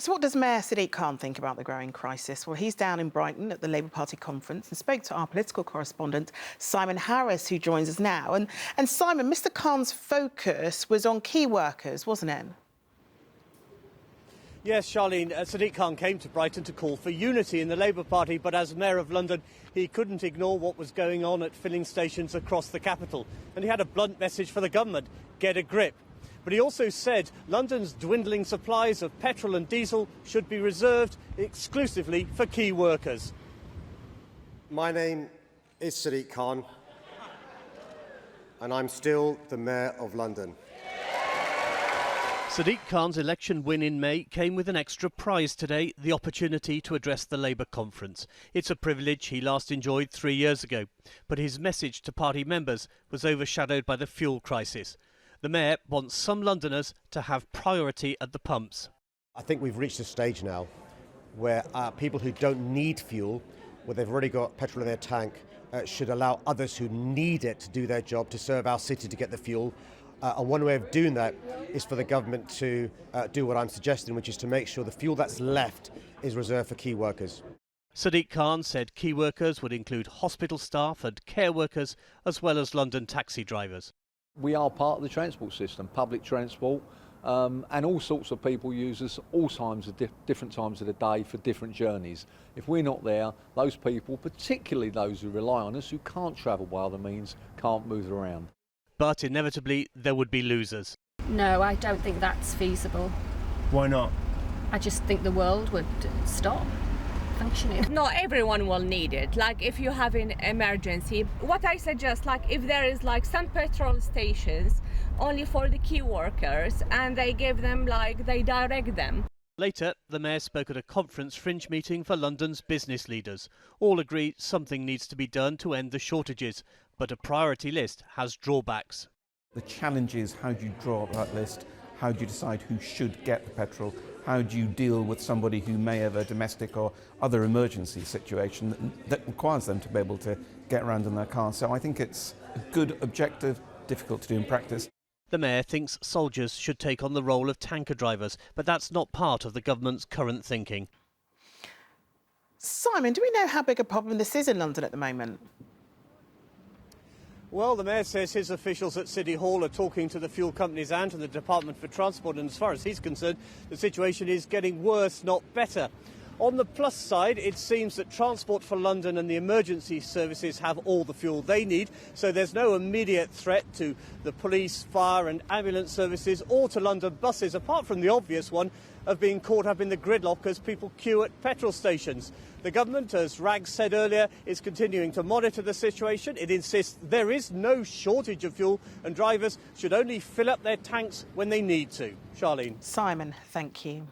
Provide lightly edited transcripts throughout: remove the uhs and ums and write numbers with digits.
So what does Mayor Sadiq Khan think about the growing crisis? Well, he's down in Brighton at the Labour Party conference and spoke to our political correspondent, Simon Harris, who joins us now. And Simon, Mr Khan's focus was on key workers, wasn't it? Yes, Charlene, Sadiq Khan came to Brighton to call for unity in the Labour Party, but as Mayor of London, he couldn't ignore what was going on at filling stations across the capital. And he had a blunt message for the government: get a grip. But he also said London's dwindling supplies of petrol and diesel should be reserved exclusively for key workers. My name is Sadiq Khan, and I'm still the Mayor of London. Sadiq Khan's election win in May came with an extra prize today, the opportunity to address the Labour conference. It's a privilege he last enjoyed 3 years ago, but his message to party members was overshadowed by the fuel crisis. The Mayor wants some Londoners to have priority at the pumps. I think we've reached a stage now where people who don't need fuel, where they've already got petrol in their tank, should allow others who need it to do their job, to serve our city, to get the fuel. And one way of doing that is for the government to do what I'm suggesting, which is to make sure the fuel that's left is reserved for key workers. Sadiq Khan said key workers would include hospital staff and care workers, as well as London taxi drivers. We are part of the transport system, public transport, and all sorts of people use us all times, different times of the day for different journeys. If we're not there, those people, particularly those who rely on us, who can't travel by other means, can't move around. But inevitably there would be losers. No, I don't think that's feasible. Why not? I just think the world would stop functioning. Not everyone will need it. Like if you have an emergency, what I suggest, like if there is like some petrol stations only for the key workers and they give them, like they direct them. Later, the Mayor spoke at a conference fringe meeting for London's business leaders. All agree something needs to be done to end the shortages, but a priority list has drawbacks. The challenge is, how do you draw up that list? How do you decide who should get the petrol? How do you deal with somebody who may have a domestic or other emergency situation that requires them to be able to get around in their car? So I think it's a good objective, difficult to do in practice. The Mayor thinks soldiers should take on the role of tanker drivers, but that's not part of the government's current thinking. Simon, do we know how big a problem this is in London at the moment? Well, the Mayor says his officials at City Hall are talking to the fuel companies and to the Department for Transport, and as far as he's concerned, the situation is getting worse, not better. On the plus side, it seems that Transport for London and the emergency services have all the fuel they need, so there's no immediate threat to the police, fire and ambulance services or to London buses, apart from the obvious one of being caught up in the gridlock as people queue at petrol stations. The government, as Rags said earlier, is continuing to monitor the situation. It insists there is no shortage of fuel and drivers should only fill up their tanks when they need to. Charlene. Simon, thank you.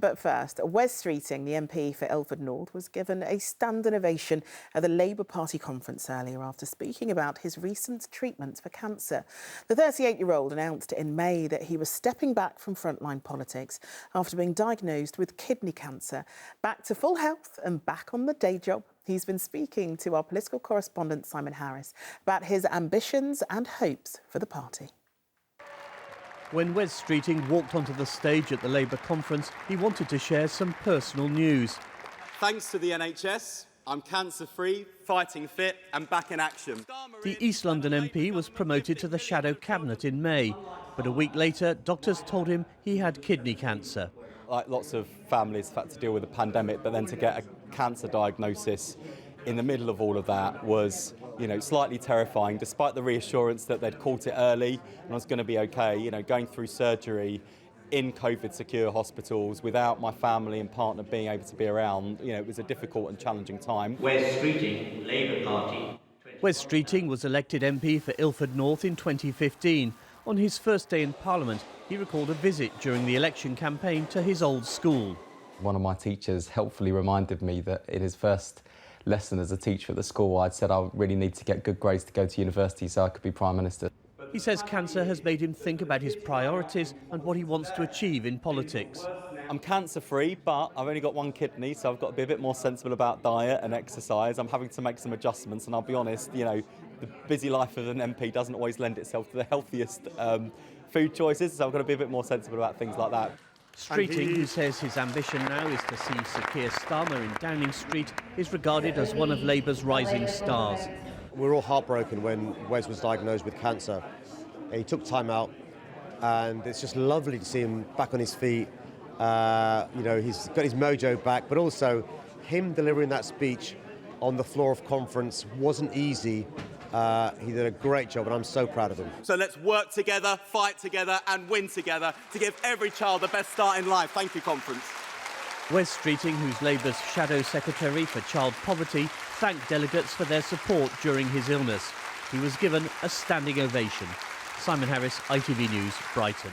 But first, Wes Streeting, the MP for Ilford North, was given a standing ovation at the Labour Party conference earlier after speaking about his recent treatment for cancer. The 38-year-old announced in May that he was stepping back from frontline politics after being diagnosed with kidney cancer. Back to full health and back on the day job. He's been speaking to our political correspondent, Simon Harris, about his ambitions and hopes for the party. When Wes Streeting walked onto the stage at the Labour conference, he wanted to share some personal news. Thanks to the NHS, I'm cancer-free, fighting fit and back in action. The East London MP was promoted to the shadow cabinet in May, but a week later, doctors told him he had kidney cancer. Like lots of families have had to deal with the pandemic, but then to get a cancer diagnosis in the middle of all of that was, slightly terrifying, despite the reassurance that they'd caught it early and I was going to be okay. Going through surgery in COVID-secure hospitals without my family and partner being able to be around, it was a difficult and challenging time. Wes Streeting, Labour Party. Wes Streeting was elected MP for Ilford North in 2015. On his first day in Parliament, he recalled a visit during the election campaign to his old school. One of my teachers helpfully reminded me that in his first lesson as a teacher at the school, I'd said I really need to get good grades to go to university so I could be Prime Minister. He says cancer has made him think about his priorities and what he wants to achieve in politics. I'm cancer-free, but I've only got one kidney, so I've got to be a bit more sensible about diet and exercise. I'm having to make some adjustments, and I'll be honest, the busy life of an MP doesn't always lend itself to the healthiest food choices, so I've got to be a bit more sensible about things like that. Streeting, who says his ambition now is to see Sir Keir Starmer in Downing Street, is regarded as one of Labour's rising stars. We're all heartbroken when Wes was diagnosed with cancer. He took time out, and it's just lovely to see him back on his feet. He's got his mojo back, but also him delivering that speech on the floor of conference wasn't easy. He did a great job, and I'm so proud of him. So let's work together, fight together and win together to give every child the best start in life. Thank you, conference. Wes Streeting, who's Labour's Shadow Secretary for Child Poverty, thanked delegates for their support during his illness. He was given a standing ovation. Simon Harris, ITV News, Brighton.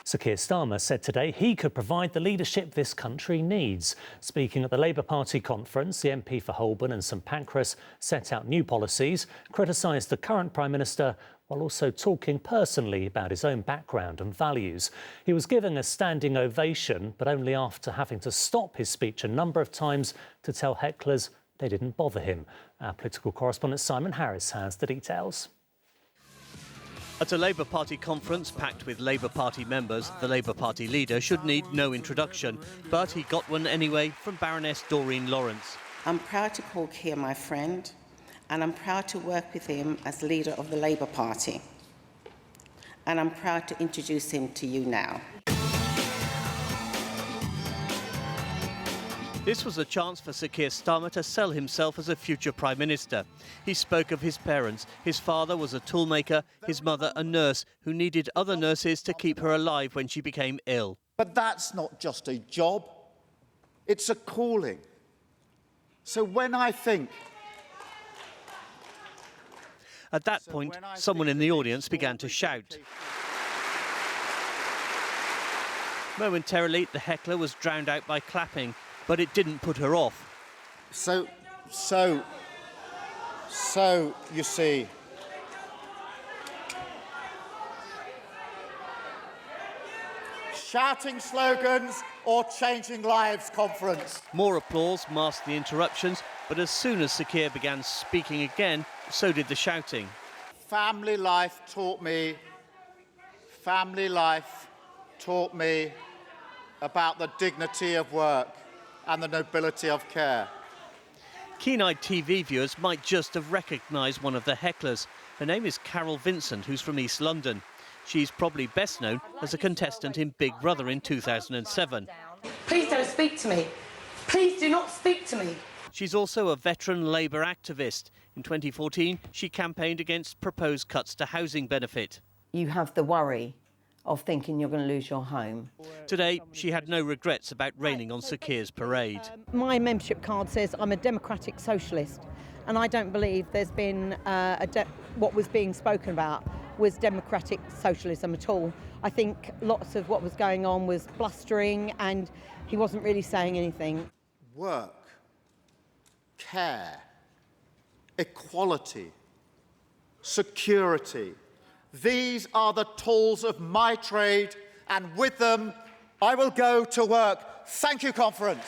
Sir Keir Starmer said today he could provide the leadership this country needs. Speaking at the Labour Party conference, the MP for Holborn and St Pancras set out new policies, criticised the current Prime Minister, while also talking personally about his own background and values. He was given a standing ovation, but only after having to stop his speech a number of times to tell hecklers they didn't bother him. Our political correspondent Simon Harris has the details. At a Labour Party conference packed with Labour Party members, the Labour Party leader should need no introduction, but he got one anyway from Baroness Doreen Lawrence. I'm proud to call Keir my friend, and I'm proud to work with him as leader of the Labour Party. And I'm proud to introduce him to you now. This was a chance for Sir Keir Starmer to sell himself as a future Prime Minister. He spoke of his parents. His father was a toolmaker, his mother a nurse who needed other nurses to keep her alive when she became ill. But that's not just a job, it's a calling. So when I think... At that point, someone in the audience began to shout. Momentarily, the heckler was drowned out by clapping, but it didn't put her off. So, you see, shouting slogans or changing lives, conference. More applause masked the interruptions, but as soon as Sir Keir began speaking again, so did the shouting. Family life taught me about the dignity of work and the nobility of care. Keen-eyed TV viewers might just have recognised one of the hecklers. Her name is Carol Vincent, who's from East London. She's probably best known as a contestant in Big Brother in 2007. Please don't speak to me. Please do not speak to me. She's also a veteran Labour activist. In 2014, she campaigned against proposed cuts to housing benefit. You have the worry of thinking you're going to lose your home. Today, she had no regrets about raining on Sir Keir's parade. My membership card says I'm a democratic socialist, and I don't believe there's been what was being spoken about was democratic socialism at all. I think lots of what was going on was blustering, and he wasn't really saying anything. Work, care, equality, security. These are the tools of my trade, and with them, I will go to work. Thank you, conference.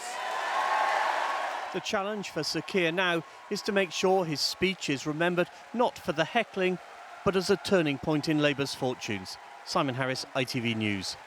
The challenge for Sir Keir now is to make sure his speech is remembered not for the heckling, but as a turning point in Labour's fortunes. Simon Harris, ITV News.